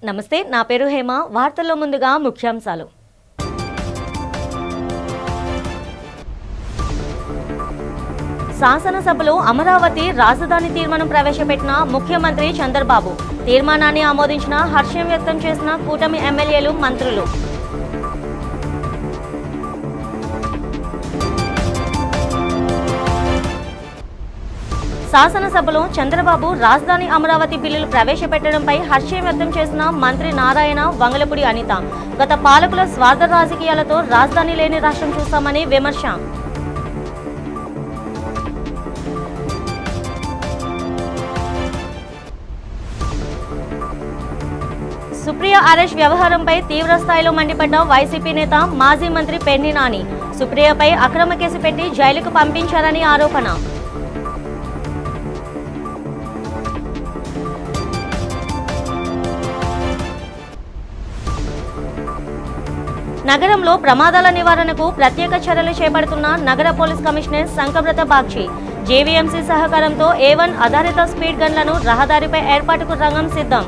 నమస్తే, నా పేరు హేమ. వార్తల్లో ముందుగా ముఖ్యాంశాలు. శాసనసభలో అమరావతి రాజధాని తీర్మానం ప్రవేశపెట్టిన ముఖ్యమంత్రి చంద్రబాబు. తీర్మానాన్ని ఆమోదించిన హర్షం వ్యక్తం చేసిన కూటమి ఎమ్మెల్యేలు, మంత్రులు. శాసనసభలో చంద్రబాబు రాజధాని అమరావతి బిల్లులు ప్రవేశపెట్టడంపై హర్షం వ్యక్తం చేసిన మంత్రి నారాయణ, వంగలపూడి అనిత. గత పాలకుల స్వార్థ రాజకీయాలతో రాజధాని లేని రాష్ట్రం చూస్తామని విమర్శ. సుప్రియ అరెస్ట్ వ్యవహారంపై తీవ్ర స్థాయిలో మండిపడ్డ వైసీపీ నేత, మాజీ మంత్రి పేర్ని నాని. సుప్రియపై అక్రమ కేసు పెట్టి జైలుకు పంపించారని ఆరోపణ. నగరంలో ప్రమాదాల నివారణకు ప్రత్యేక చర్యలు చేపడుతున్న నగర పోలీస్ కమిషనర్ సంకబ్రత బాగ్చి. జేవీఎంసీ సహకారంతో A1 ఆధారిత స్పీడ్ గన్లను రహదారిపై ఏర్పాటుకు రంగం సిద్ధం.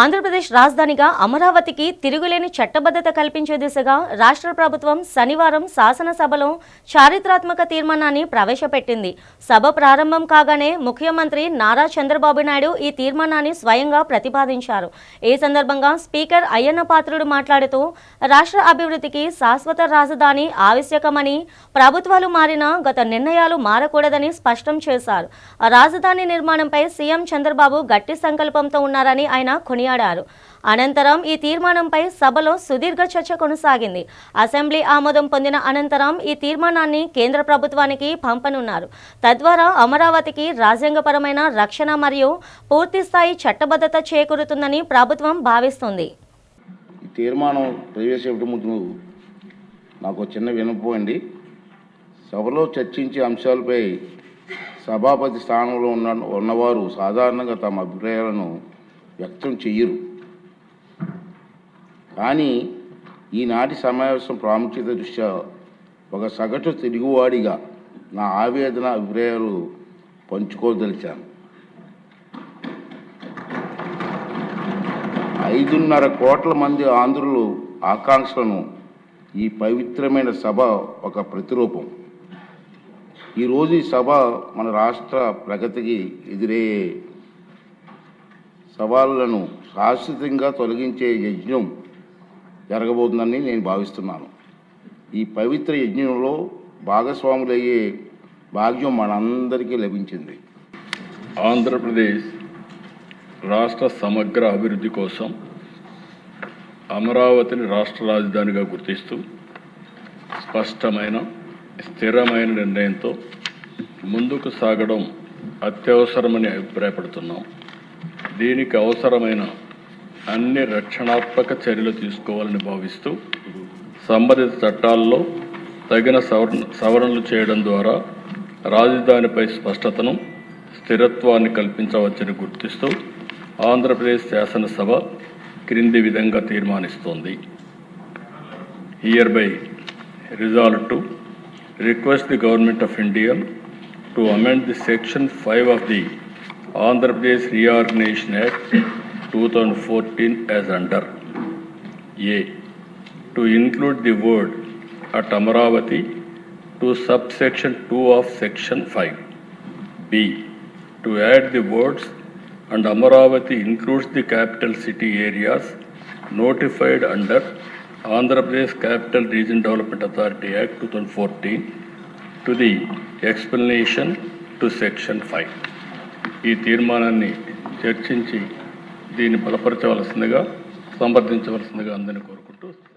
ఆంధ్రప్రదేశ్ రాజధానిగా అమరావతికి తిరుగులేని చట్టబద్ధత కల్పించే దిశగా రాష్ట్ర ప్రభుత్వం శనివారం శాసనసభలో చారిత్రాత్మక తీర్మానాన్ని ప్రవేశపెట్టింది. సభ ప్రారంభం కాగానే ముఖ్యమంత్రి నారా చంద్రబాబు నాయుడు ఈ తీర్మానాన్ని స్వయంగా ప్రతిపాదించారు. ఈ సందర్భంగా స్పీకర్ అయ్యన్న పాత్రుడు మాట్లాడుతూ, రాష్ట్ర అభివృద్ధికి శాశ్వత రాజధాని ఆవశ్యకమని, ప్రభుత్వాలు మారినా గత నిర్ణయాలు మారకూడదని స్పష్టం చేశారు. రాజధాని నిర్మాణంపై సీఎం చంద్రబాబు గట్టి సంకల్పంతో ఉన్నారని ఆయన కొనియాడారు. అనంతరం ఈ తీర్మానంపై సభలో సుదీర్ఘ చర్చ కొనసాగింది. అసెంబ్లీ ఆమోదం పొందిన అనంతరం ఈ తీర్మానాన్ని కేంద్ర ప్రభుత్వానికి పంపనున్నారు. తద్వారా అమరావతికి రాజ్యాంగపరమైన రక్షణ మరియు పూర్తిస్థాయి చట్టబద్ధత చేకూరుతుందని ప్రభుత్వం భావిస్తుంది. ఈ తీర్మానం ప్రవేశపెట్టే ముందు నాకు చిన్న విన్నపం అండి. సభలో చర్చించే అంశాలపై సభాపతి స్థానంలో ఉన్నవారు సాధారణంగా తమ అభిప్రాయాలను వ్యక్తం చెయ్యరు. కానీ ఈనాటి సమావేశం ప్రాముఖ్యత దృష్ట్యా ఒక సగటు తెలుగువాడిగా నా ఆవేదన, అభిప్రాయాలు పంచుకోదలిచాను. 5.5 కోట్ల మంది ఆంధ్రులు ఆకాంక్షలను ఈ పవిత్రమైన సభ ఒక ప్రతిరూపం. ఈరోజు ఈ సభ మన రాష్ట్ర ప్రగతికి ఎదురయ్యే సవాళ్లను శాశ్వతంగా తొలగించే యజ్ఞం జరగబోతుందని నేను భావిస్తున్నాను. ఈ పవిత్ర యజ్ఞంలో భాగస్వాములయ్యే భాగ్యం మనందరికీ లభించింది. ఆంధ్రప్రదేశ్ రాష్ట్ర సమగ్ర అభివృద్ధి కోసం అమరావతిని రాష్ట్ర రాజధానిగా గుర్తిస్తూ స్పష్టమైన, స్థిరమైన నిర్ణయంతో ముందుకు సాగడం అత్యవసరమని అభిప్రాయపడుతున్నాం. దీనికి అవసరమైన అన్ని రక్షణాత్మక చర్యలు తీసుకోవాలని భావిస్తూ సంబంధిత చట్టాల్లో తగిన సవరణలు చేయడం ద్వారా రాజధానిపై స్పష్టతను, స్థిరత్వాన్ని కల్పించవచ్చని గుర్తిస్తూ ఆంధ్రప్రదేశ్ శాసనసభ క్రింది విధంగా తీర్మానిస్తోంది. Hereby resolved to request the Government of India to amend the Section 5 of the Andhra Pradesh Reorganization Act 2014 as under: A. To include the word at Amaravati to subsection 2 of Section 5. B. To add the words and Amaravati includes the capital city areas notified under Andhra Pradesh Capital Region Development Authority Act 2014 to the explanation to Section 5. ఈ తీర్మానాన్ని చర్చించి దీన్ని బలపరచవలసిందిగా, సంప్రదించవలసిందిగా అందరినీ కోరుకుంటూ సెలవు.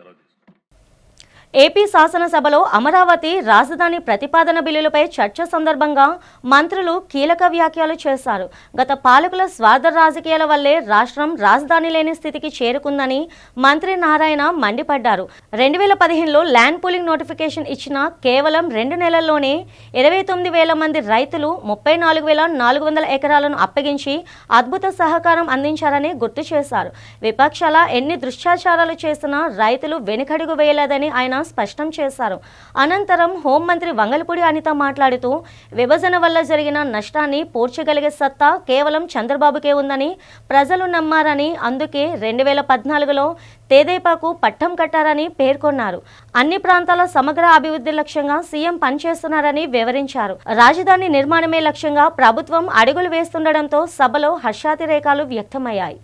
AP శాసనసభలో అమరావతి రాజధాని ప్రతిపాదన బిల్లులపై చర్చ సందర్భంగా మంత్రులు కీలక వ్యాఖ్యలు చేశారు. గత పాలకుల స్వార్థ రాజకీయాల వల్లే రాష్ట్రం రాజధాని లేని స్థితికి చేరుకుందని మంత్రి నారాయణ మండిపడ్డారు. 2015లో ల్యాండ్ పూలింగ్ నోటిఫికేషన్ ఇచ్చిన కేవలం 2 నెలల్లోనే 29,000 మంది రైతులు 34,400 ఎకరాలను అప్పగించి అద్భుత సహకారం అందించారని గుర్తు చేశారు. విపక్షాల ఎన్ని దుష్టాచారాలు చేసినా రైతులు వెనుకడుగు వేయలేదని ఆయన ఆయన స్పష్టం చేశారు. అనంతరం హోంమంత్రి వంగలపూడి అనిత మాట్లాడుతూ విభజన వల్ల జరిగిన నష్టాన్ని పూడ్చగలిగే సత్తా కేవలం చంద్రబాబుకే ఉందని ప్రజలు నమ్మారని, అందుకే 2014లో తెదేపాకు పట్టం కట్టారని పేర్కొన్నారు. అన్ని ప్రాంతాల సమగ్ర అభివృద్ధి లక్ష్యంగా సీఎం పనిచేస్తున్నారని వివరించారు. రాజధాని నిర్మాణమే లక్ష్యంగా ప్రభుత్వం అడుగులు వేస్తుండటంతో సభలో హర్షాతిరేకాలు వ్యక్తమయ్యాయి.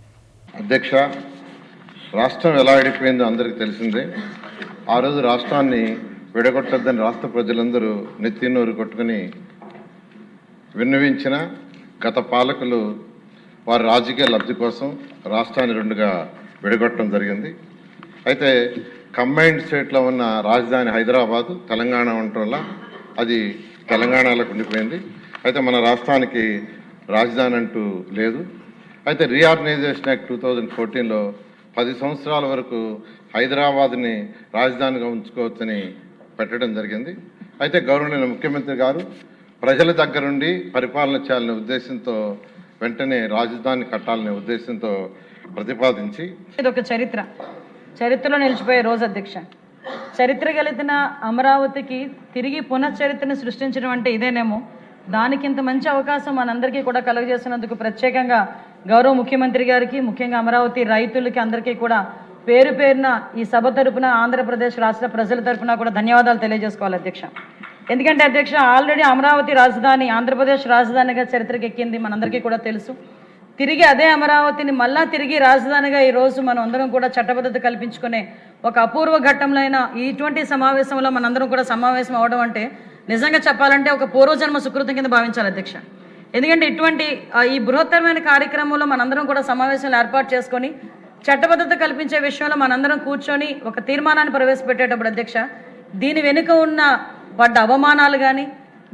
అధ్యక్ష, రాష్ట్రం ఎలా విడిపోయిందో అందరికీ తెలిసిందే. ఆ రోజు రాష్ట్రాన్ని విడగొట్టద్దని రాష్ట్ర ప్రజలందరూ నెత్తినూరు కొట్టుకుని విన్నవించిన గత పాలకులు వారి రాజకీయ లబ్ధి కోసం రాష్ట్రాన్ని రెండుగా విడగొట్టడం జరిగింది. అయితే కంబైన్డ్ స్టేట్లో ఉన్న రాజధాని హైదరాబాదు, తెలంగాణ ఉండటం వల్ల అది తెలంగాణలోకి ఉండిపోయింది. అయితే మన రాష్ట్రానికి రాజధాని అంటూ లేదు. అయితే రీఆర్గనైజేషన్ యాక్ట్ 2014లో 10 సంవత్సరాల వరకు హైదరాబాద్ని రాజధానిగా ఉంచుకోవచ్చని పెట్టడం జరిగింది. అయితే గౌరవనీయ ముఖ్యమంత్రి గారు ప్రజల దగ్గర నుండి పరిపాలన చేయాలనే ఉద్దేశంతో వెంటనే రాజధాని కట్టాలనే ఉద్దేశంతో ప్రతిపాదించి, ఇది ఒక చరిత్రలో నిలిచిపోయే రోజు అధ్యక్ష. చరిత్ర కలిగిన అమరావతికి తిరిగి పునశ్చరిత్రను సృష్టించడం అంటే ఇదేనేమో. దానికి ఇంత మంచి అవకాశం మనందరికీ కూడా కలుగజేసినందుకు ప్రత్యేకంగా గౌరవ ముఖ్యమంత్రి గారికి, ముఖ్యంగా అమరావతి రైతులకి అందరికీ కూడా పేరు పేరున ఈ సభ తరపున, ఆంధ్రప్రదేశ్ రాష్ట్ర ప్రజల తరపున కూడా ధన్యవాదాలు తెలియజేసుకోవాలి అధ్యక్ష. ఎందుకంటే అధ్యక్ష, ఆల్రెడీ అమరావతి రాజధాని ఆంధ్రప్రదేశ్ రాజధానిగా చరిత్రకి ఎక్కింది, మనందరికీ కూడా తెలుసు. తిరిగి అదే అమరావతిని మళ్ళా తిరిగి రాజధానిగా ఈరోజు మనం అందరం కూడా చట్టబద్ధత కల్పించుకునే ఒక అపూర్వ ఘట్టంలో ఇటువంటి సమావేశంలో మనందరం కూడా సమావేశం అవడం అంటే నిజంగా చెప్పాలంటే ఒక పూర్వజన్మ సుకృతం కింద భావించాలి అధ్యక్ష. ఎందుకంటే ఇటువంటి ఈ బృహత్తరమైన కార్యక్రమంలో మనందరం కూడా సమావేశాలు ఏర్పాటు చేసుకొని చట్టబద్ధత కల్పించే విషయంలో మనందరం కూర్చొని ఒక తీర్మానాన్ని ప్రవేశపెట్టేటప్పుడు అధ్యక్ష, దీని వెనుక ఉన్న పడ్డ అవమానాలు కానీ,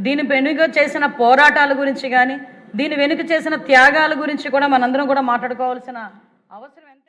దీని వెనుక చేసిన పోరాటాల గురించి కానీ, దీని వెనుక చేసిన త్యాగాల గురించి కూడా మనందరం కూడా మాట్లాడుకోవాల్సిన అవసరం ఎంత.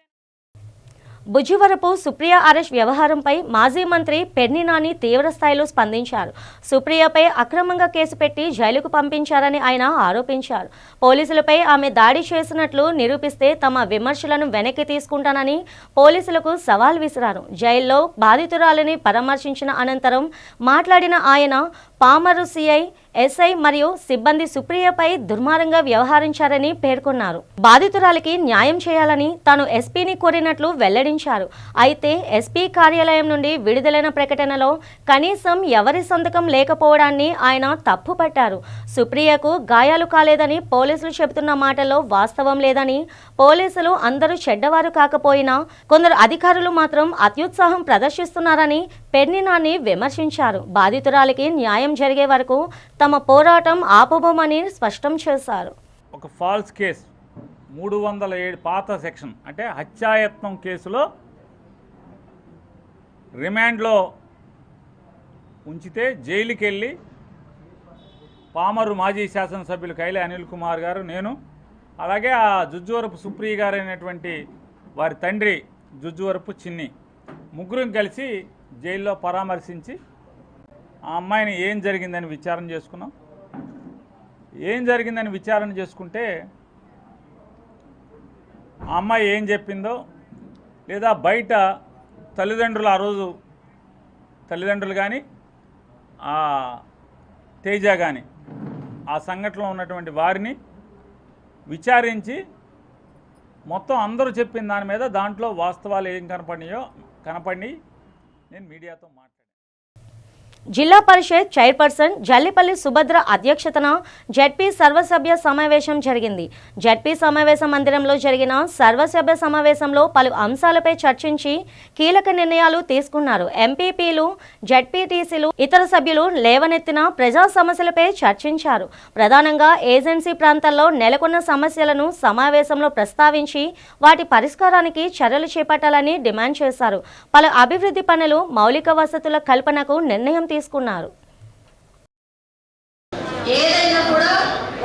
బుజ్జివరపు సుప్రియ అరెస్ట్ వ్యవహారంపై మాజీ మంత్రి పెర్ని నాని తీవ్రస్థాయిలో స్పందించారు. సుప్రియపై అక్రమంగా కేసు పెట్టి జైలుకు పంపించారని ఆయన ఆరోపించారు. పోలీసులపై ఆమె దాడి చేసినట్లు నిరూపిస్తే తమ విమర్శలను వెనక్కి తీసుకుంటానని పోలీసులకు సవాల్ విసిరారు. జైల్లో బాధితురాలిని పరామర్శించిన అనంతరం మాట్లాడిన ఆయన పామరు సిఐ, ఎస్ఐ మరియు సిబ్బంది సుప్రియపై దుర్మార్గంగా వ్యవహరించారని పేర్కొన్నారు. బాధితురాలికి న్యాయం చేయాలని తాను ఎస్పీని కోరినట్లు వెల్లడించారు. అయితే ఎస్పీ కార్యాలయం నుండి విడుదలైన ప్రకటనలో కనీసం ఎవరి సంతకం లేకపోవడాన్ని ఆయన తప్పుపట్టారు. సుప్రియకు గాయాలు కాలేదని పోలీసులు చెబుతున్న మాటల్లో వాస్తవం లేదని, పోలీసులు అందరూ చెడ్డవారు కాకపోయినా కొందరు అధికారులు మాత్రం అత్యుత్సాహం ప్రదర్శిస్తున్నారని పెర్ని నాని విమర్శించారు. బాధితురాలికి న్యాయం జరిగే వరకు తమ పోరాటం ఆపబోమని స్పష్టం చేశారు. ఒక ఫాల్స్ కేసు 307 పాత సెక్షన్ అంటే హత్యాయత్నం కేసులో రిమాండ్లో ఉంచితే జైలుకి వెళ్ళి పామరు మాజీ శాసనసభ్యులు కైలే అనిల్ కుమార్ గారు, నేను, అలాగే ఆ జుజ్జువరపు సుప్రియ గారు అయినటువంటి వారి తండ్రి జుజ్జువరపు చిన్ని ముగ్గురం కలిసి జైల్లో పరామర్శించి ఆ అమ్మాయిని ఏం జరిగిందని విచారణ చేసుకున్నాం. ఏం జరిగిందని విచారణ చేసుకుంటే ఆ అమ్మాయి ఏం చెప్పిందో, లేదా బయట తల్లిదండ్రులు, ఆ రోజు తల్లిదండ్రులు కానీ ఆ తేజ కానీ ఆ సంఘటనలో ఉన్నటువంటి వారిని విచారించి మొత్తం అందరూ చెప్పిన దాని మీద దాంట్లో వాస్తవాలు ఏం కనపడి నేను మీడియాతో మాట్లాడాను. జిల్లా పరిషత్ చైర్పర్సన్ జల్లిపల్లి సుభద్ర అధ్యక్షతన జడ్పీ సర్వసభ్య సమావేశం జరిగింది. జడ్పీ సమావేశ మందిరంలో జరిగిన సర్వసభ్య సమావేశంలో పలు అంశాలపై చర్చించి కీలక నిర్ణయాలు తీసుకున్నారు. ఎంపీపీలు, జడ్పీటీసీలు, ఇతర సభ్యులు లేవనెత్తిన ప్రజా సమస్యలపై చర్చించారు. ప్రధానంగా ఏజెన్సీ ప్రాంతాల్లో నెలకొన్న సమస్యలను సమావేశంలో ప్రస్తావించి వాటి పరిష్కారానికి చర్యలు చేపట్టాలని డిమాండ్ చేశారు. పలు అభివృద్ధి పనులు, మౌలిక వసతుల కల్పనకు నిర్ణయం తీసుకున్నారు. ఏదైనా కూడా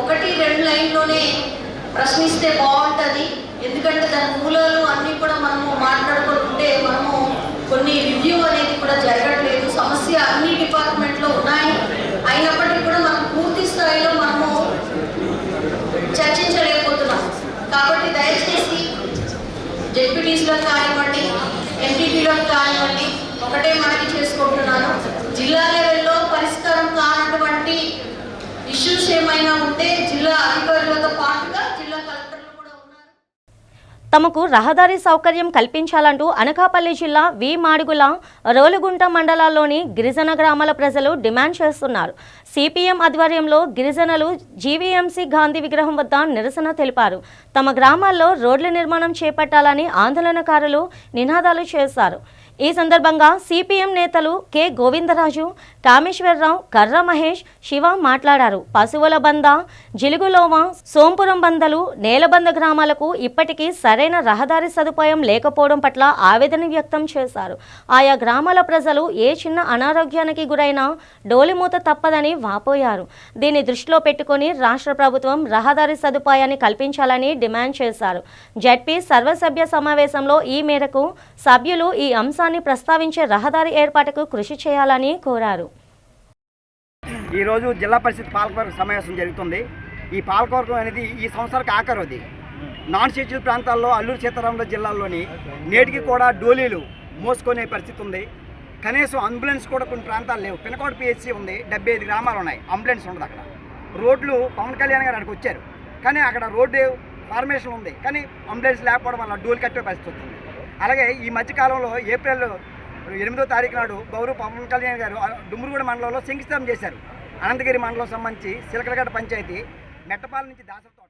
1-2 లైన్లోనే ప్రశ్నిస్తే బాగుంటుంది. ఎందుకంటే దాని మూలాలు అన్నీ కూడా మనము మాట్లాడుకుంటే మనము కొన్ని రివ్యూ అనేది కూడా జరగట్లేదు. సమస్య అన్ని డిపార్ట్మెంట్లో ఉన్నాయి. అయినప్పటికీ కూడా మనం పూర్తి స్థాయిలో మనము చర్చించలేకపోతున్నాం. కాబట్టి దయచేసి జెడ్పీటీసీలకు కానివ్వండి, ఎంపీపీలకు కానివ్వండి, ఒకటే మనవి చేసుకుంటున్నాను, జిల్లా లెవెల్లో పరిష్కారం కానటువంటి ఇష్యూస్ ఏమైనా ఉంటే జిల్లా అధికారులతో పాటుగా జిల్లా కలెక్టర్లు కూడా ఉన్నారు. తమకు రహదారి సౌకర్యం కల్పించాలంటూ అనకాపల్లి జిల్లా వి మాడుగుల, రోలుగుంట మండలాల్లోని గిరిజన గ్రామాల ప్రజలు డిమాండ్ చేస్తున్నారు. సిపిఎం ఆధ్వర్యంలో గిరిజనులు జీవీఎంసీ గాంధీ విగ్రహం వద్ద నిరసన తెలిపారు. తమ గ్రామాల్లో రోడ్ల నిర్మాణం చేపట్టాలని ఆందోళనకారులు నినాదాలు చేశారు. ఈ సందర్భంగా సిపిఎం నేతలు కె గోవిందరాజు, కామేశ్వరరావు, కర్ర మహేష్, శివ మాట్లాడారు. పశువుల బంద, జిలుగులోవ, సోంపురం బందలు, నేలబంద గ్రామాలకు ఇప్పటికీ సరైన రహదారి సదుపాయం లేకపోవడం పట్ల ఆవేదన వ్యక్తం చేశారు. ఆయా గ్రామాల ప్రజలు ఏ చిన్న అనారోగ్యానికి గురైనా డోలిమూత తప్పదని వాపోయారు. దీన్ని దృష్టిలో పెట్టుకుని రాష్ట్ర ప్రభుత్వం రహదారి సదుపాయాన్ని కల్పించాలని డిమాండ్ చేశారు. జెడ్పీ సర్వసభ్య సమావేశంలో ఈ మేరకు సభ్యులు ఈ అంశాన్ని ప్రస్తావించే రహదారి ఏర్పాటుకు కృషి చేయాలని కోరారు. ఈరోజు జిల్లా పరిషత్ పాలకవర్గ సమావేశం జరుగుతుంది. ఈ పాలకవర్గం అనేది ఈ సంవత్సరానికి ఆఖరుది. నాన్ షెడ్యూల్ ప్రాంతాల్లో అల్లూరు సీతారామరాజు జిల్లాలోని నేటికి కూడా డోలీలు మోసుకునే పరిస్థితి ఉంది. కనీసం అంబులెన్స్ కూడా కొన్ని ప్రాంతాలు లేవు. పినకోట పిహెచ్సి ఉంది, 75 గ్రామాలు ఉన్నాయి, అంబులెన్స్ ఉండదు అక్కడ. రోడ్లు పవన్ కళ్యాణ్ గారు అక్కడికి వచ్చారు, కానీ అక్కడ రోడ్డు ఫార్మేషన్ ఉంది, కానీ అంబులెన్స్ లేకపోవడం వల్ల డోలు కట్టే పరిస్థితి వస్తుంది. అలాగే ఈ మధ్యకాలంలో ఏప్రిల్ 8వ తారీఖు నాడు గౌరవ పవన్ కళ్యాణ్ గారు డుమ్మురుగూడ మండలంలో శంకుస్థాపన చేశారు. అనంతగిరి మండలం సంబంధించి సిలకలగడ్డ పంచాయతీ మెట్టపాల నుంచి దాసతోట.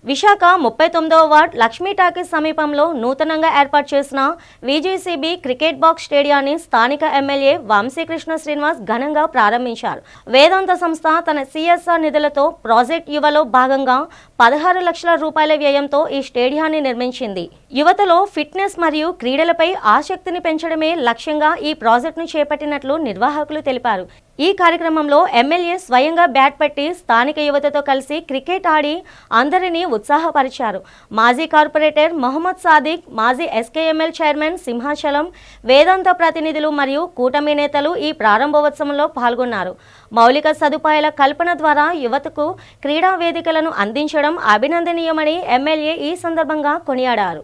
విశాఖ 39వ వార్డ్ లక్ష్మీ టాకీస్ సమీపంలో నూతనంగా ఏర్పాటు చేసిన విజేసీబీ క్రికెట్ బాక్స్ స్టేడియాన్ని స్థానిక ఎమ్మెల్యే వంశీకృష్ణ శ్రీనివాస్ ఘనంగా ప్రారంభించారు. వేదాంత సంస్థ తన సిఎస్ఆర్ నిధులతో ప్రాజెక్ట్ యువలో భాగంగా 16 లక్షల రూపాయల వ్యయంతో ఈ స్టేడియాన్ని నిర్మించింది. యువతలో ఫిట్నెస్ మరియు క్రీడలపై ఆసక్తిని పెంచడమే లక్ష్యంగా ఈ ప్రాజెక్టును చేపట్టినట్లు నిర్వాహకులు తెలిపారు. ఈ కార్యక్రమంలో ఎమ్మెల్యే స్వయంగా బ్యాట్ పట్టి స్థానిక యువతతో కలిసి క్రికెట్ ఆడి అందరినీ ఉత్సాహపరిచారు. మాజీ కార్పొరేటర్ మొహమ్మద్ సాదిక్, మాజీ ఎస్కేఎంఎల్ చైర్మన్ సింహాచలం, వేదాంత ప్రతినిధులు మరియు కూటమి నేతలు ఈ ప్రారంభోత్సవంలో పాల్గొన్నారు. మౌలిక సదుపాయాల కల్పన ద్వారా యువతకు క్రీడా వేదికలను అందించడం అభినందనీయమని ఎమ్మెల్యే ఈ సందర్భంగా కొనియాడారు.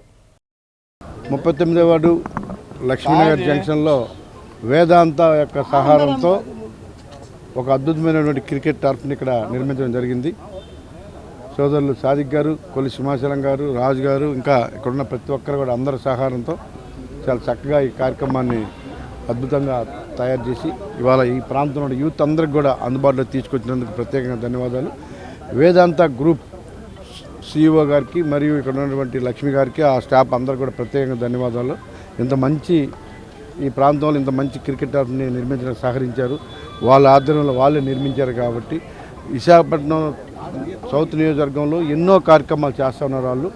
39వ వార్డు లక్ష్మీనగర్ జంక్షన్లో వేదాంత యొక్క సహాయంతో ఒక అద్భుతమైనటువంటి క్రికెట్ టర్ఫ్ని ఇక్కడ నిర్మించడం జరిగింది. సోదరులు సాదిక్ గారు, కొల్లి సింహాచలం గారు, రాజు గారు, ఇంకా ఇక్కడున్న ప్రతి ఒక్కరు కూడా అందరి సహకారంతో చాలా చక్కగా ఈ కార్యక్రమాన్ని అద్భుతంగా తయారు చేసి ఇవాళ ఈ ప్రాంతంలో యూత్ అందరికి కూడా అందుబాటులో తీసుకొచ్చినందుకు ప్రత్యేకంగా ధన్యవాదాలు. వేదాంత గ్రూప్ సిఇఓ గారికి మరియు ఇక్కడ ఉన్నటువంటి లక్ష్మి గారికి, ఆ స్టాఫ్ అందరికి కూడా ప్రత్యేకంగా ధన్యవాదాలు. ఇంత మంచి ఈ ప్రాంతంలో ఇంత మంచి క్రికెట్ టర్ఫ్ని నిర్మించడానికి సహకరించారు. వాళ్ళ ఆధ్వర్యంలో వాళ్ళే నిర్మించారు కాబట్టి విశాఖపట్నం సౌత్ నియోజకవర్గంలో ఎన్నో కార్యక్రమాలు చేస్తూ ఉన్నారు వాళ్ళు.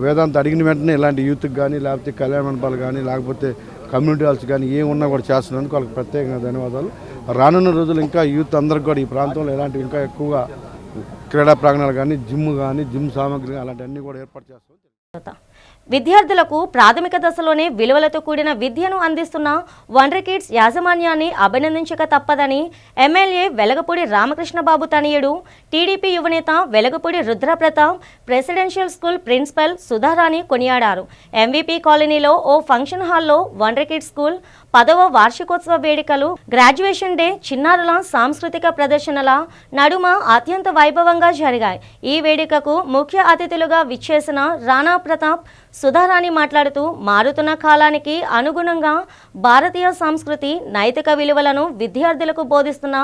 వేదాంత అడిగిన వెంటనే ఇలాంటి యూత్కి కానీ, లేకపోతే కళ్యాణ మండపాలు కానీ, లేకపోతే కమ్యూనిటీ హాల్స్ కానీ ఏమున్నా కూడా చేస్తున్నందుకు వాళ్ళకి ప్రత్యేకంగా ధన్యవాదాలు. రానున్న రోజులు ఇంకా యూత్ అందరికి కూడా ఈ ప్రాంతంలో ఇలాంటివి ఇంకా ఎక్కువగా క్రీడా ప్రాంగణాలు కానీ, జిమ్ సామాగ్రి అలాంటివన్నీ కూడా ఏర్పాటు చేస్తాం. విద్యార్థులకు ప్రాథమిక దశలోనే విలువలతో కూడిన విద్యను అందిస్తున్న వండర్ కిడ్స్ యాజమాన్యాన్ని అభినందించక తప్పదని ఎమ్మెల్యే వెలగపూడి రామకృష్ణబాబు తనయుడు, టీడీపీ యువనేత Velagapudi Rudrapratap, presidential school principal Sudharani కొనియాడారు. ఎంవీపీ కాలనీలో ఓ ఫంక్షన్ హాల్లో వండర్ కిడ్స్ స్కూల్ 10వ వార్షికోత్సవ వేడుకలు, గ్రాడ్యుయేషన్ డే, చిన్నారుల సాంస్కృతిక ప్రదర్శనల నడుమ అత్యంత వైభవంగా జరిగాయి. ఈ వేడుకకు ముఖ్య అతిథులుగా విచ్చేసిన రాణా ప్రతాప్, సుధారాణి మాట్లాడుతూ మారుతున్న కాలానికి అనుగుణంగా భారతీయ సంస్కృతి, నైతిక విలువలను విద్యార్థులకు బోధిస్తున్న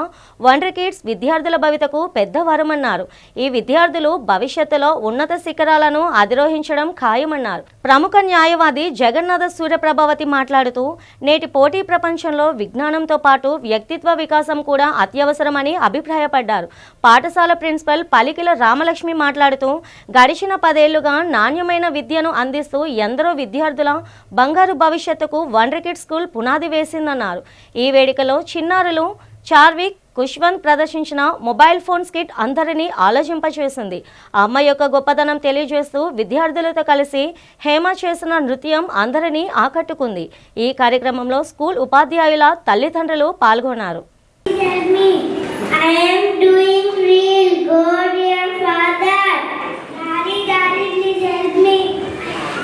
వండర్ కిడ్స్ విద్యార్థుల భవితకు పెద్ద వరమన్నారు. ఈ విద్యార్థులు భవిష్యత్తులో ఉన్నత శిఖరాలను అధిరోహించడం ఖాయమన్నారు. ప్రముఖ న్యాయవాది జగన్నాథ సూర్యప్రభావతి మాట్లాడుతూ నేటి పోటీ ప్రపంచంలో విజ్ఞానంతో పాటు వ్యక్తిత్వ వికాసం కూడా అత్యవసరమని అభిప్రాయపడ్డారు. పాఠశాల ప్రిన్సిపల్ పలికిల రామలక్ష్మి మాట్లాడుతూ గడిచిన 10 ఏళ్లుగా నాణ్యమైన విద్యను అందిస్తూ ఎందరో విద్యార్థుల బంగారు భవిష్యత్తుకు వండర్ కిడ్స్ స్కూల్ పునాది వేసిందన్నారు. ఈ వేడుకలో చిన్నారులు చార్విక్, కుష్వంత్ ప్రదర్శించిన మొబైల్ ఫోన్స్ కిట్ అందరినీ ఆలోచింపచేసింది. అమ్మ యొక్క గొప్పతనం తెలియజేస్తూ విద్యార్థులతో కలిసి హేమ చేసిన నృత్యం అందరినీ ఆకట్టుకుంది. ఈ కార్యక్రమంలో స్కూల్ ఉపాధ్యాయుల తల్లిదండ్రులు పాల్గొన్నారు.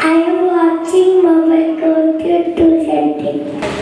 I am watching mobile computer 2 settings.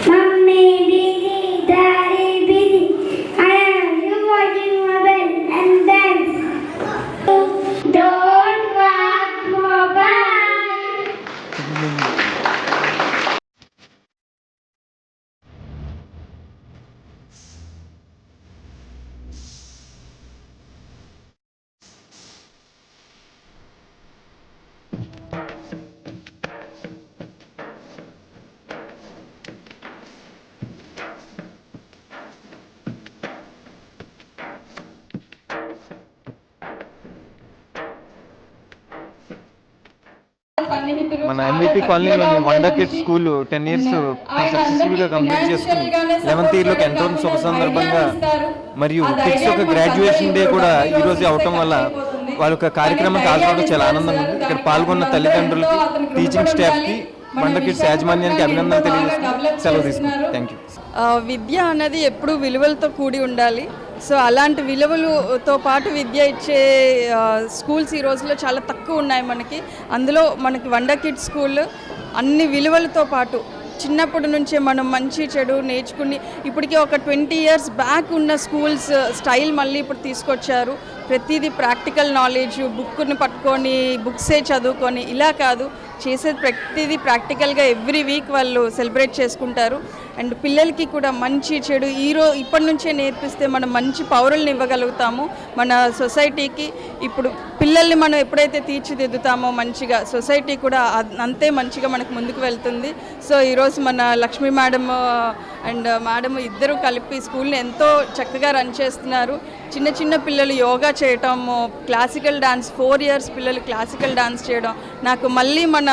మన ఎంవిపి కాలనీలోని వండర్ కిడ్స్ స్కూల్ 10 ఇయర్స్ సక్సెస్ఫుల్గా కంప్లీట్ చేసుకుని 11th ఇయర్లోకి ఎంటర్ శుభ సందర్భంగా మరియు కిడ్స్ యొక్క గ్రాడ్యుయేషన్ డే కూడా ఈ రోజే అవటం వల్ల వాళ్ళ యొక్క కార్యక్రమానికి హాజరవడం చాలా ఆనందంగా ఉంది. ఇక్కడ పాల్గొన్న తల్లిదండ్రులకి, టీచింగ్ స్టాఫ్కి, వండర్ కిడ్స్ యాజమాన్యానికి అభినందనలు తెలియజేస్తూ సెలవు తీసుకున్నాను. Thank you. విద్య అనేది ఎప్పుడూ విలువలతో కూడి ఉండాలి. సో అలాంటి విలువలతో పాటు విద్య ఇచ్చే స్కూల్స్ ఈ రోజుల్లో చాలా తక్కువ ఉన్నాయి మనకి. అందులో మనకి వండర్ కిడ్స్ స్కూల్ అన్ని విలువలతో పాటు చిన్నప్పటి నుంచే మనం మంచి చెడు నేర్చుకుని ఇప్పటికీ ఒక 20 years బ్యాక్ ఉన్న స్కూల్స్ స్టైల్ మళ్ళీ ఇప్పుడు తీసుకొచ్చారు. ప్రతిదీ ప్రాక్టికల్ నాలెడ్జ్, బుక్ని పట్టుకొని బుక్సే చదువుకొని ఇలా కాదు, చేసేది ప్రతిదీ ప్రాక్టికల్గా ఎవ్రీ వీక్ వాళ్ళు సెలబ్రేట్ చేసుకుంటారు. అండ్ పిల్లలకి కూడా మంచి చెడు ఇప్పటి నుంచే నేర్పిస్తే మనం మంచి పౌరుల్ని ఇవ్వగలుగుతాము మన సొసైటీకి. ఇప్పుడు పిల్లల్ని మనం ఎప్పుడైతే తీర్చిదిద్దుతామో మంచిగా, సొసైటీ కూడా అంతే మంచిగా మనకు ముందుకు వెళ్తుంది. సో ఈరోజు మన లక్ష్మీ మేడం అండ్ మేడం ఇద్దరు కలిపి స్కూల్ని ఎంతో చక్కగా రన్ చేస్తున్నారు. చిన్న చిన్న పిల్లలు యోగా చేయటం, క్లాసికల్ డాన్స్, 4 years పిల్లలు క్లాసికల్ డాన్స్ చేయడం నాకు మళ్ళీ మన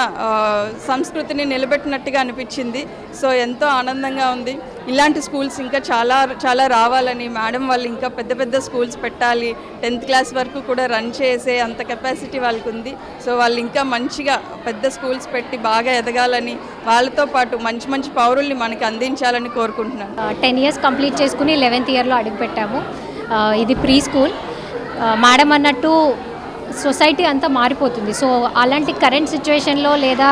సంస్కృతిని నిలబెట్టినట్టుగా అనిపించింది. సో ఎంతో ఆనందంగా ఉంది. ఇలాంటి స్కూల్స్ ఇంకా చాలా చాలా రావాలని, మేడం వాళ్ళు ఇంకా పెద్ద పెద్ద స్కూల్స్ పెట్టాలి, 10th class వరకు కూడా రన్ చేసే అంత కెపాసిటీ వాళ్ళకు ఉంది. సో వాళ్ళు ఇంకా మంచిగా పెద్ద స్కూల్స్ పెట్టి బాగా ఎదగాలని, వాళ్ళతో పాటు మంచి మంచి పౌరుల్ని మనకి అందించాలని కోరుకుంటున్నాను. 10 years కంప్లీట్ చేసుకుని 11th yearలో అడుగుపెట్టాము. ఇది ప్రీ స్కూల్. మేడం అన్నట్టు సొసైటీ అంతా మారిపోతుంది. సో అలాంటి కరెంట్ సిచ్యువేషన్లో లేదా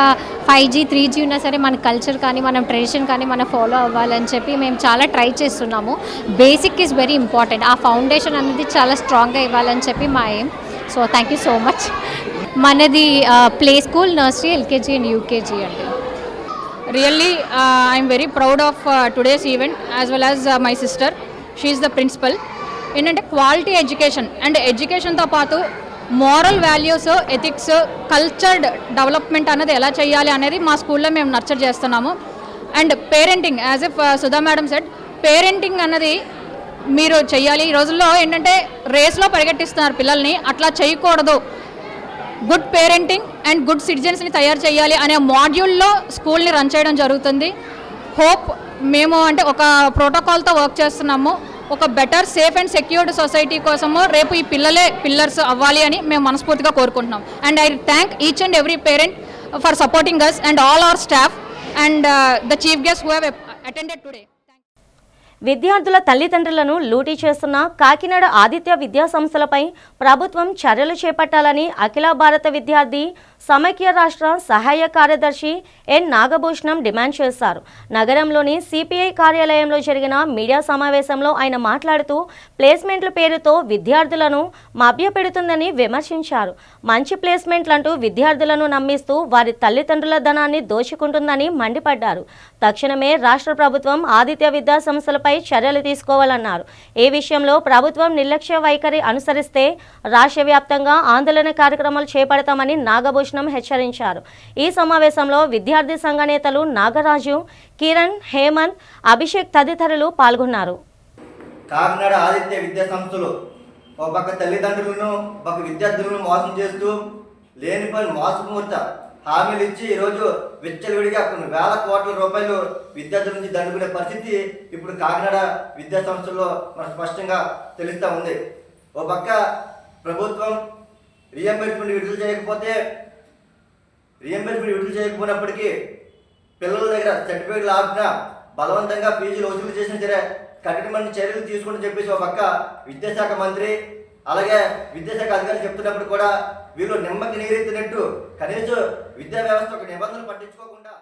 5G 3G ఉన్నా సరే మన కల్చర్ కానీ మన ట్రెడిషన్ కానీ మనం ఫాలో అవ్వాలని చెప్పి మేము చాలా ట్రై చేస్తున్నాము. Basic is very important. ఆ ఫౌండేషన్ అనేది చాలా స్ట్రాంగ్గా ఇవ్వాలని చెప్పి మా aim. So thank you so much. మనది play school, nursery, LKG and UKG అండి. Really, I'm very proud of today's event as well as my sister. She is the principal. ఏంటంటే క్వాలిటీ ఎడ్యుకేషన్ అండ్ ఎడ్యుకేషన్తో పాటు moral values, ethics, cultured development అనేది ఎలా చేయాలి అనేది మా స్కూల్లో మేము నర్చర్ చేస్తున్నాము. And parenting, as if Sudha madam said, parenting అన్నది మీరు చెయ్యాలి. ఈ రోజుల్లో ఏంటంటే రేస్లో పరిగెట్టిస్తున్నారు పిల్లల్ని, అట్లా చేయకూడదు. గుడ్ పేరెంటింగ్ అండ్ గుడ్ సిటిజన్స్ని తయారు చేయాలి అనే మాడ్యూల్లో స్కూల్ని రన్ చేయడం జరుగుతుంది. హోప్ మేము అంటే ఒక ప్రోటోకాల్తో వర్క్ చేస్తున్నాము. ఒక better, safe and secured society కోసము రేపు ఈ పిల్లలే పిల్లర్స్ అవ్వాలి అని మేము మనస్ఫూర్తిగా కోరుకుంటున్నాం. And I thank each and every parent for supporting us and all our staff and the chief guests who have attended today. విద్యార్థుల తల్లిదండ్రులను లూటీ చేస్తున్న కాకినాడ ఆదిత్య విద్యా సంస్థలపై ప్రభుత్వం చర్యలు చేపట్టాలని అఖిల భారత విద్యార్థి సమైక్య రాష్ట్ర సహాయ కార్యదర్శి ఎన్ నాగభూషణం డిమాండ్ చేశారు. నగరంలోని సిపిఐ కార్యాలయంలో జరిగిన మీడియా సమావేశంలో ఆయన మాట్లాడుతూ ప్లేస్మెంట్ల పేరుతో విద్యార్థులను మభ్యపెడుతుందని విమర్శించారు. మంచి ప్లేస్మెంట్లంటూ విద్యార్థులను నమ్మిస్తూ వారి తల్లిదండ్రుల ధనాన్ని దోచుకుంటుందని మండిపడ్డారు. తక్షణమే రాష్ట్ర ప్రభుత్వం ఆదిత్య విద్యా సంస్థలపై చర్యలు తీసుకోవాలన్నారు. ఈ విషయంలో ప్రభుత్వం నిర్లక్ష్య వైఖరి అనుసరిస్తే రాష్ట్ర వ్యాప్తంగా ఆందోళన కార్యక్రమాలు చేపడతామని నాగభూషణం హెచ్చరించారు. ఈ సమావేశంలో విద్యార్థి సంఘ నేతలు నాగరాజు, కిరణ్, హేమంత్, అభిషేక్ తదితరులు పాల్గొన్నారు. కాకినాడ ఆదిత్య విద్యా సంస్థలు ఒక పక్క తల్లిదండ్రులను, ఒక విద్యార్థులను మోసం చేస్తూ లేనిపోయిన మోసపూరిత హామీలు ఇచ్చి ఈరోజు విచ్చలవిడిగా కొన్ని వేల కోట్ల రూపాయలు విద్యార్థుల నుంచి దండుకునే పరిస్థితి ఇప్పుడు కాకినాడ విద్యా సంస్థల్లో మనకు స్పష్టంగా తెలుస్తూ ఉంది. ఓ పక్క ప్రభుత్వం రీఎంబర్స్మెంట్ విడుదల చేయకపోయినప్పటికీ పిల్లల దగ్గర సర్టిఫికేట్లు ఆపినా బలవంతంగా ఫీజులు వసూలు చేసిన సరే కఠినమైన చర్యలు తీసుకుంటూ చెప్పేసి ఒక పక్క విద్యాశాఖ మంత్రి అలాగే విద్యాశాఖ అధికారులు చెప్తున్నప్పుడు కూడా వీళ్ళు నిమ్మకి నీరెత్తినట్టు కనీసం విద్యా వ్యవస్థ ఒక నిబంధనలు పట్టించుకోకుండా.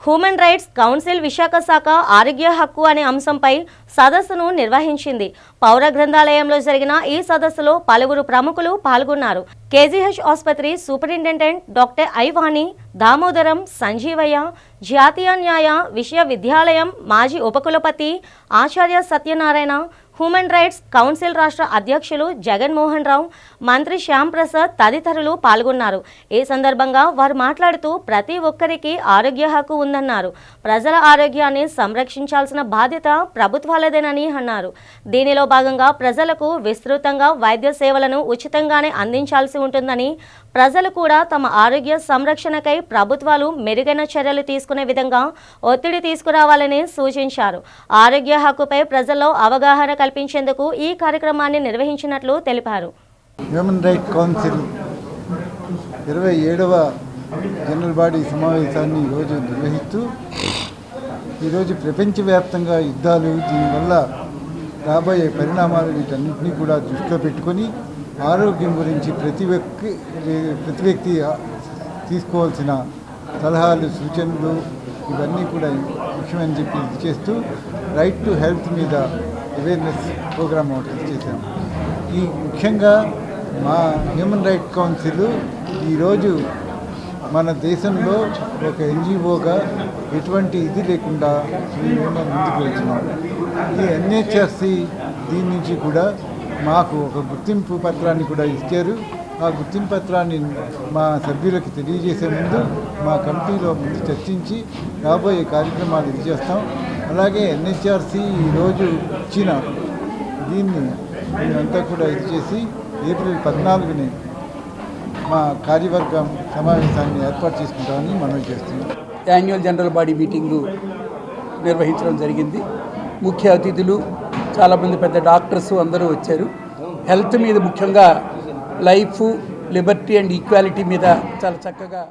హ్యూమన్ రైట్స్ కౌన్సిల్ విశాఖ శాఖ ఆరోగ్య హక్కు అనే అంశంపై సదస్సును నిర్వహించింది. పౌర గ్రంథాలయంలో జరిగిన ఈ సదస్సులో పలువురు ప్రముఖులు పాల్గొన్నారు. కేజీహెచ్ ఆసుపత్రి సూపరింటెండెంట్ డాక్టర్ ఐవాణి, దామోదరం, సంజీవయ్య, జాతీయ న్యాయ విశ్వవిద్యాలయం మాజీ ఉపకులపతి ఆచార్య సత్యనారాయణ, హ్యూమన్ రైట్స్ కౌన్సిల్ రాష్ట్ర అధ్యక్షులు జగన్మోహన్ రావు, మంత్రి శ్యామ్ ప్రసాద్ తదితరులు పాల్గొన్నారు. ఈ సందర్భంగా వారు మాట్లాడుతూ ప్రతి ఒక్కరికి ఆరోగ్య హక్కు ఉందన్నారు. ప్రజల ఆరోగ్యాన్ని సంరక్షించాల్సిన బాధ్యత ప్రభుత్వాలదేనని అన్నారు. దీనిలో భాగంగా ప్రజలకు విస్తృతంగా వైద్య సేవలను ఉచితంగానే అందించాల్సి ఉంటుందని, ప్రజలు కూడా తమ ఆరోగ్య సంరక్షణకై ప్రభుత్వాలు మెరుగైన చర్యలు తీసుకునే విధంగా ఒత్తిడి తీసుకురావాలని సూచించారు. ఆరోగ్య హక్కుపై ప్రజల్లో అవగాహన కల్పించేందుకు ఈ కార్యక్రమాన్ని నిర్వహించినట్లు తెలిపారు. హ్యూమన్ రైట్ కౌన్సిల్ 27వ జనరల్ బాడీ సమావేశాన్ని ఈరోజు నిర్వహిస్తూ ఈరోజు ప్రపంచవ్యాప్తంగా యుద్ధాలు, దీనివల్ల రాబోయే పరిణామాలు వీటన్నింటినీ కూడా దృష్టిలో పెట్టుకొని ఆరోగ్యం గురించి ప్రతి వ్యక్తి తీసుకోవాల్సిన సలహాలు, సూచనలు ఇవన్నీ కూడా ముఖ్యమని చెప్పి ఇది చేస్తూ రైట్ టు హెల్త్ మీద అవేర్నెస్ ప్రోగ్రామ్ ఒకటి చేశాము. ఈ ముఖ్యంగా మా హ్యూమన్ రైట్ కౌన్సిల్ ఈరోజు మన దేశంలో ఒక ఎన్జిఓగా ఎటువంటి ఇది లేకుండా మేము ముందుకు వెళ్తున్నాం. ఈ ఎన్హెచ్ఆర్సి దీని నుంచి కూడా మాకు ఒక గుర్తింపు పత్రాన్ని కూడా ఇచ్చారు. ఆ గుర్తింపు పత్రాన్ని మా సభ్యులకు తెలియజేసే ముందు మా కమిటీలో ముందు చర్చించి రాబోయే కార్యక్రమాలు ఇది చేస్తాం. అలాగే ఎన్హెచ్ఆర్సి ఈరోజు ఇచ్చిన దీన్ని మేమంతా కూడా ఇది చేసి ఏప్రిల్ 14ని మా కార్యవర్గం సమావేశాన్ని ఏర్పాటు చేసుకుంటామని మనవి చేస్తున్నాం. యాన్యువల్ జనరల్ బాడీ మీటింగు నిర్వహించడం జరిగింది. ముఖ్య అతిథులు చాలామంది పెద్ద డాక్టర్స్ అందరూ వచ్చారు. హెల్త్ మీద, ముఖ్యంగా లైఫ్, లిబర్టీ అండ్ ఈక్వాలిటీ మీద చాలా చక్కగా.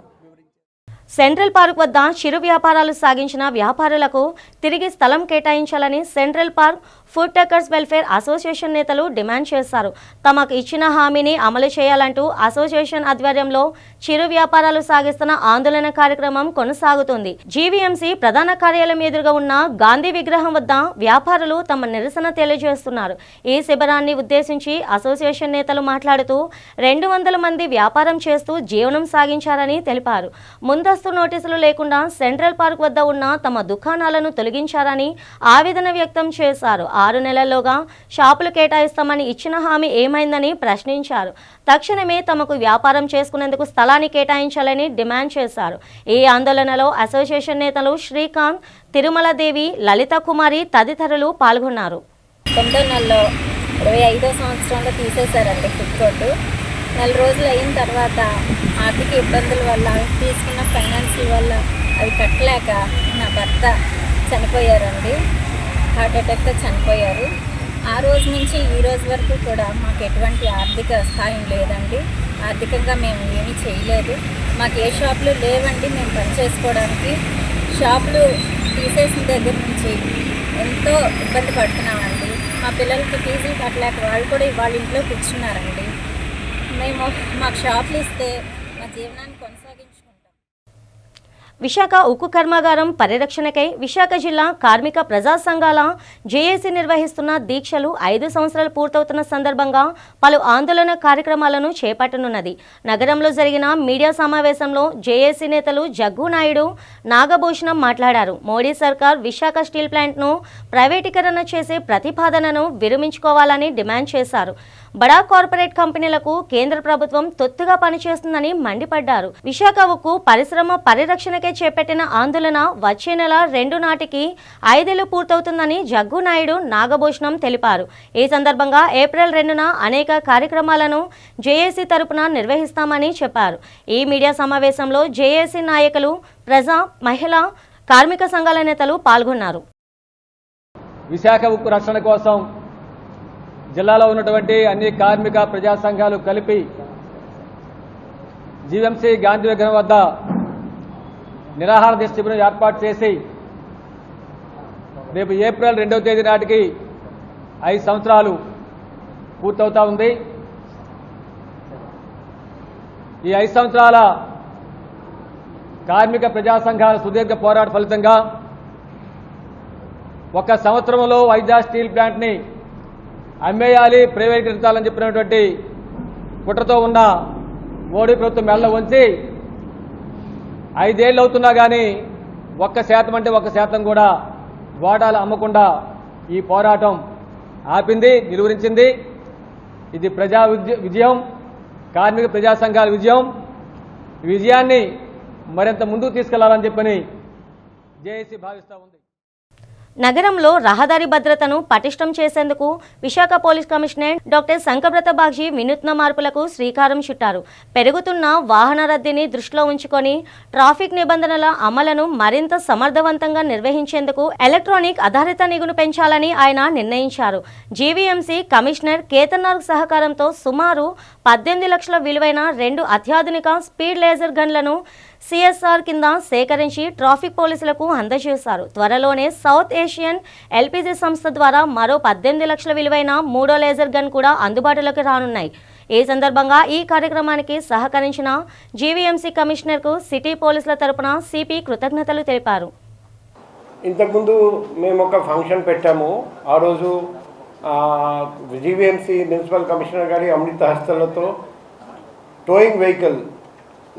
సెంట్రల్ పార్క్ వద్ద చిరు వ్యాపారాలు సాగించిన వ్యాపారులకు తిరిగి స్థలం కేటాయించాలని సెంట్రల్ పార్క్ ఫుడ్ టెక్కర్స్ వెల్ఫేర్ అసోసియేషన్ నేతలు డిమాండ్ చేశారు. తమకు ఇచ్చిన హామీని అమలు చేయాలంటూ అసోసియేషన్ ఆధ్వర్యంలో చిరు వ్యాపారాలు సాగిస్తున్న ఆందోళన కార్యక్రమం కొనసాగుతుంది. జీవీఎంసీ ప్రధాన కార్యాలయం ఎదురుగా ఉన్న గాంధీ విగ్రహం వద్ద వ్యాపారులు తమ నిరసన తెలియజేస్తున్నారు. ఈ శిబిరాన్ని ఉద్దేశించి అసోసియేషన్ నేతలు మాట్లాడుతూ 200 మంది వ్యాపారం చేస్తూ జీవనం సాగించారని తెలిపారు. ముందస్తు నోటీసులు లేకుండా సెంట్రల్ పార్క్ వద్ద ఉన్న తమ దుకాణాలను తొలగించారని ఆవేదన వ్యక్తం చేశారు. 6 నెలల్లోగా షాపులు కేటాయిస్తామని ఇచ్చిన హామీ ఏమైందని ప్రశ్నించారు. తక్షణమే తమకు వ్యాపారం చేసుకునేందుకు స్థలాన్ని కేటాయించాలని డిమాండ్ చేశారు. ఈ ఆందోళనలో అసోసియేషన్ నేతలు శ్రీకాంత్, తిరుమలదేవి, లలిత కుమారి తదితరులు పాల్గొన్నారు. 9వ నెలలో 25వ సంవత్సరంలో తీసేశారండి ఫుడ్ కోర్టు. 4 రోజులు అయిన తర్వాత ఆర్థిక ఇబ్బందుల వల్ల, తీసుకున్న ఫైనాన్షియల్ వల్ల అవి కట్టలేక నా భర్త చనిపోయారండి. హార్ట్ అటాక్తో చనిపోయారు. ఆ రోజు నుంచి ఈ రోజు వరకు కూడా మాకు ఎటువంటి ఆర్థిక సహాయం లేదండి. ఆర్థికంగా మేము ఏమీ చేయలేదు. మాకు ఏ షాపులు లేవండి మేము పని చేసుకోవడానికి. షాపులు తీసేసిన దగ్గర నుంచి ఎంతో ఇబ్బంది పడుతున్నామండి. మా పిల్లలకి ఫీజులు కట్టలేక వాళ్ళు కూడా వాళ్ళ ఇంట్లో కూర్చున్నారండి. మాకు షాపులు ఇస్తే మా జీవనాన్ని కొనసాగించుకుంటాం. విశాఖ ఉక్కు కర్మాగారం పరిరక్షణకై విశాఖ జిల్లా కార్మిక ప్రజా సంఘాల జేఏసీ నిర్వహిస్తున్న దీక్షలు 5 సంవత్సరాలు పూర్తవుతున్న సందర్భంగా పలు ఆందోళన కార్యక్రమాలను చేపట్టనున్నది. నగరంలో జరిగిన మీడియా సమావేశంలో జేఏసీ నేతలు జగ్గు నాయుడు, నాగభూషణం మాట్లాడారు. మోడీ సర్కార్ విశాఖ స్టీల్ ప్లాంట్ను ప్రైవేటీకరణ చేసే ప్రతిపాదనను విరమించుకోవాలని డిమాండ్ చేశారు. బడా కార్పొరేట్ కంపెనీలకు కేంద్ర ప్రభుత్వం తొత్తుగా పనిచేస్తుందని మండిపడ్డారు. విశాఖ ఉక్కు పరిశ్రమ పరిరక్షణకే చేపట్టిన ఆందోళన వచ్చే నెల 2 నాటికి 5 ఏళ్లు పూర్తవుతుందని జగ్గు నాయుడు, నాగభూషణం తెలిపారు. ఈ సందర్భంగా ఏప్రిల్ 2న అనేక కార్యక్రమాలను జేఏసీ తరపున నిర్వహిస్తామని చెప్పారు. ఈ మీడియా సమావేశంలో జేఏసీ నాయకులు, ప్రజా, మహిళా, కార్మిక సంఘాల నేతలు పాల్గొన్నారు. విశాఖ ఉక్కు రక్షణ కోసం జిల్లాలో ఉన్నటువంటి అన్ని కార్మిక ప్రజా సంఘాలు కలిపి జీవీఎంసీ గాంధీ విగ్రహం వద్ద నిరాహార దీక్ష శిబిరం ఏర్పాటు చేసి రేపు ఏప్రిల్ 2వ తేదీ నాటికి 5 సంవత్సరాలు పూర్తవుతా ఉంది. ఈ 5 సంవత్సరాల కార్మిక ప్రజా సంఘాల సుదీర్ఘ పోరాట ఫలితంగా 1 సంవత్సరంలో వైజాగ్ స్టీల్ ప్లాంట్ని అమ్మేయాలి, ప్రైవేటీకరించాలని చెప్పినటువంటి కుట్రతో ఉన్న మోడీ ప్రభుత్వం మెల్ల ఉంచి 5 ఏళ్ళు అవుతున్నా కానీ 1% అంటే 1% కూడా వాటాలు అమ్మకుండా ఈ పోరాటం ఆపింది, నిలువరించింది. ఇది ప్రజా విజయం, కార్మిక ప్రజా సంఘాల విజయం. ఈ విజయాన్ని మరింత ముందుకు తీసుకెళ్లాలని చెప్పని జేఏసీ భావిస్తూ ఉంది. నగరంలో రహదారి భద్రతను పటిష్టం చేసేందుకు Visakha police commissioner doctor Shankhabrata Bagchi వినూత్న మార్పులకు శ్రీకారం చుట్టారు. పెరుగుతున్న వాహన రద్దీని దృష్టిలో ఉంచుకొని ట్రాఫిక్ నిబంధనల అమలును మరింత సమర్థవంతంగా నిర్వహించేందుకు ఎలక్ట్రానిక్ ఆధారిత నిఘును పెంచాలని ఆయన నిర్ణయించారు. జీవీఎంసీ కమిషనర్ కేతన్నార్ సహకారంతో సుమారు 18 లక్షల విలువైన 2 అత్యాధునిక స్పీడ్ లేజర్ గన్లను సిఎస్ఆర్ కింద సేకరించి ట్రాఫిక్ పోలీసులకు అందజేశారు. త్వరలోనే సౌత్ ఏషియన్ ఎల్పీజీ సంస్థ ద్వారా మరో 18 లక్షల విలువైన 3వ లేజర్ గన్ కూడా అందుబాటులోకి రానున్నాయి. ఈ సందర్భంగా ఈ కార్యక్రమానికి సహకరించిన జీవీఎంసీ కమిషనర్కు సిటీ పోలీసుల తరపున సిపి కృతజ్ఞతలు తెలిపారు. ఇంతకుముందు మేము ఒక ఫంక్షన్ పెట్టాము. ఆ రోజు జీవీఎంసీ మున్సిపల్ కమిషనర్ గారి అమృత హస్తలతో టోయింగ్ వెహికల్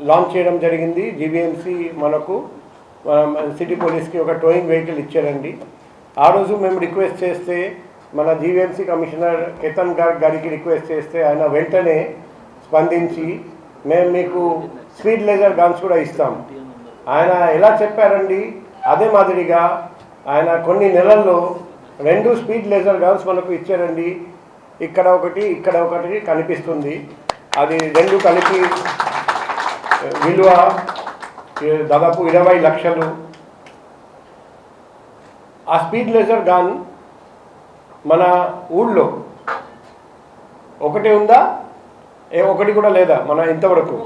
లాంచ్ చేయడం జరిగింది. జీవీఎంసీ మనకు సిటీ పోలీస్కి ఒక టోయింగ్ వెహికల్ ఇచ్చారండి. ఆ రోజు మేము రిక్వెస్ట్ చేస్తే, మన జీవీఎంసీ కమిషనర్ కేతన్ గారికి రిక్వెస్ట్ చేస్తే ఆయన వెంటనే స్పందించి మేము మీకు స్పీడ్ లేజర్ గన్స్ కూడా ఇస్తాం. ఆయన ఎలా చెప్పారండి, అదే మాదిరిగా ఆయన కొన్ని నెలల్లో 2 స్పీడ్ లేజర్ గన్స్ మనకు ఇచ్చారండి. ఇక్కడ ఒకటి కనిపిస్తుంది. అది 2 కలిపి విలువ దాదాపు 20 లక్షలు. ఆ స్పీడ్ లేజర్ గన్ మన ఊళ్ళో ఒకటి ఉందా, ఒకటి కూడా లేదా? మన ఇంతవరకు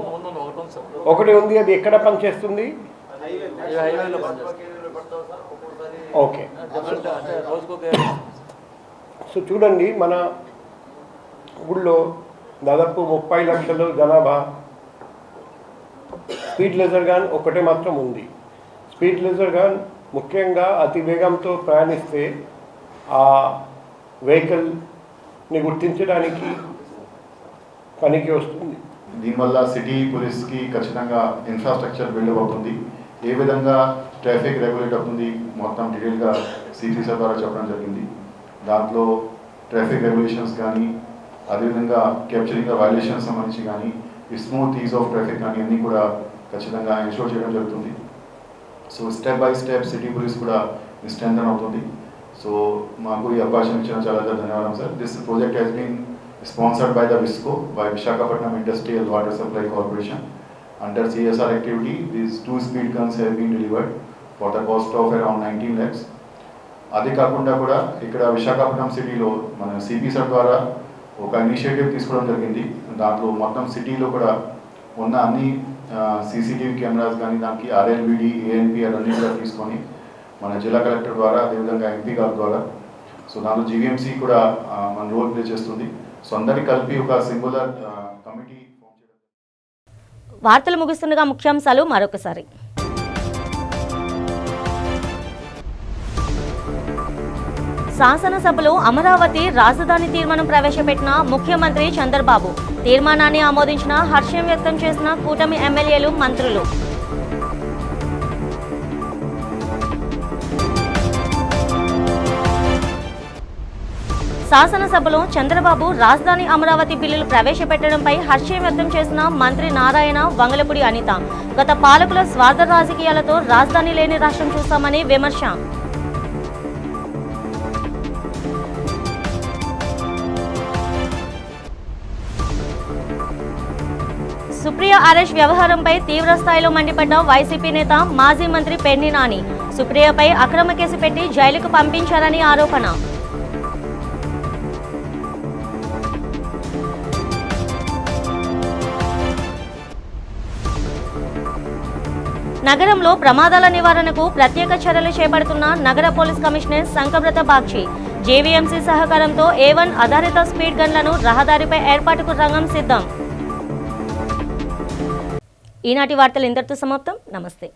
ఒకటి ఉంది. అది ఎక్కడ పనిచేస్తుంది? ఓకే. సో చూడండి, మన ఊళ్ళో దాదాపు 30 లక్షలు జనాభా. స్పీడ్ లేజర్ గన్ ఒకటే మాత్రం ఉంది. స్పీడ్ లేజర్ గన్ ముఖ్యంగా అతి వేగంతో ప్రయాణిస్తే ఆ వెహికల్ని గుర్తించడానికి పనికి వస్తుంది. దీనివల్ల సిటీ పోలీస్కి ఖచ్చితంగా ఇన్ఫ్రాస్ట్రక్చర్ బిల్డప్ అవుతుంది. ఏ విధంగా ట్రాఫిక్ రెగ్యులేట్ అవుతుంది మొత్తం డీటెయిల్గా సిటీ సార్ ద్వారా చెప్పడం జరిగింది. దాంట్లో ట్రాఫిక్ రెగ్యులేషన్స్ కానీ, అదేవిధంగా క్యాప్చరింగ్ వైలేషన్స్ సంబంధించి కానీ, ఈ స్మూత్ ఈజ్ ఆఫ్ ట్రాఫిక్ కానీ అన్నీ కూడా ఖచ్చితంగా ఎన్షూర్ చేయడం జరుగుతుంది. So step by step city police కూడా స్ట్రెంథన్ అవుతుంది. సో మాకు ఈ అవకాశం ఇచ్చిన చాలా ధన్యవాదాలు sir. This project has been sponsored by the VISCO, by Visakhapatnam Industrial Water Supply Corporation. Under CSR activity, these 2 speed guns have been delivered for the cost of around 19 lakhs. అదే కాకుండా కూడా ఇక్కడ విశాఖపట్నం సిటీలో మన సిపి సార్ ద్వారా ఒక initiative తీసుకోవడం జరిగింది. దాంట్లో మొత్తం సిటీలో కూడా ఉన్న అన్ని సీసీటీవీ కెమెరాస్ కానీ, దానికి ఆర్ఎల్బిడి, ఏఎన్పిఆర్ అన్నీ కూడా తీసుకొని మన జిల్లా కలెక్టర్ ద్వారా, అదేవిధంగా ఎంపీ గారి ద్వారా, సో దాంట్లో జీవీఎంసీ కూడా మన రోల్ ప్లే చేస్తుంది. సో అందరికీ కలిపి ఒక సింగులర్ కమిటీ. వార్తలు ముగిస్తుండగా ముఖ్యాంశాలు మరొకసారి. శాసనసభలో అమరావతి రాజధాని తీర్మానం ప్రవేశపెట్టిన ముఖ్యమంత్రి చంద్రబాబు. తీర్మానాన్ని ఆమోదించిన హర్షం వ్యక్తం చేసిన కూటమి ఎమ్మెల్యేలు, మంత్రులు. శాసనసభలో చంద్రబాబు రాజధాని అమరావతి బిల్లులు ప్రవేశపెట్టడంపై హర్షం వ్యక్తం చేసిన మంత్రి నారాయణ, వంగలపూడి అనిత. గత పాలకుల స్వార్థ రాజకీయాలతో రాజధాని లేని రాష్ట్రం చూస్తామని విమర్శ. సుప్రియ అరెస్ట్ వ్యవహారంపై తీవ్ర స్థాయిలో మండిపడ్డ వైసీపీ నేత, మాజీ మంత్రి పెర్ని నాని. సుప్రియపై అక్రమ కేసు పెట్టి జైలుకు పంపించారని ఆరోపణ. నగరంలో ప్రమాదాల నివారణకు ప్రత్యేక చర్యలు చేపడుతున్న నగర police commissioner Shankhabrata Bagchi. GVMC సహకారంతో A1 ఆధారిత స్పీడ్ గన్లను రహదారిపై ఏర్పాటుకు రంగం సిద్ధం. ఈనాటి వార్తలు ఇంతటితో సమాప్తం. నమస్తే.